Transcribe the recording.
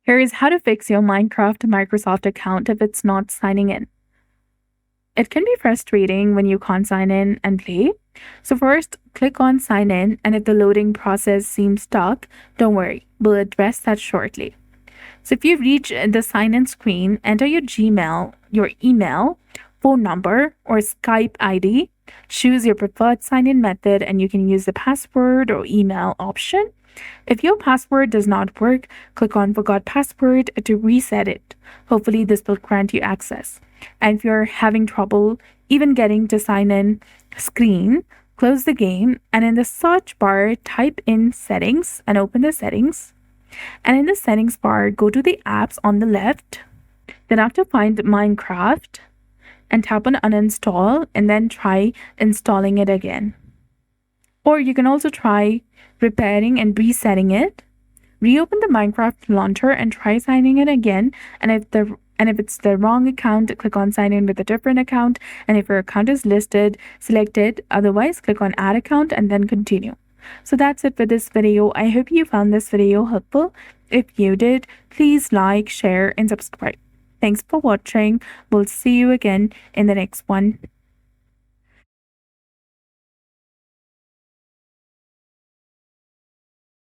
Here is how to fix your Minecraft Microsoft account if it's not signing in. It can be frustrating when you can't sign in and play. So first, click on sign in, and if the loading process seems stuck, don't worry, we'll address that shortly. So if you reach the sign in screen, enter your Gmail, your email, phone number, or Skype ID. Choose your preferred sign in method, and you can use the password or email option. If your password does not work, click on Forgot Password to reset it. Hopefully, this will grant you access. And if you're having trouble even getting to sign in screen, close the game and in the search bar, type in settings and open the settings. And in the settings bar, go to the apps on the left. Then after find Minecraft and tap on uninstall and then try installing it again. Or you can also try repairing and resetting it. Reopen the Minecraft launcher and try signing in again. And if it's the wrong account, click on sign in with a different account. And if your account is listed, select it. Otherwise, click on add account and then continue. So that's it for this video. I hope you found this video helpful. If you did, please like, share, and subscribe. Thanks for watching. We'll see you again in the next one.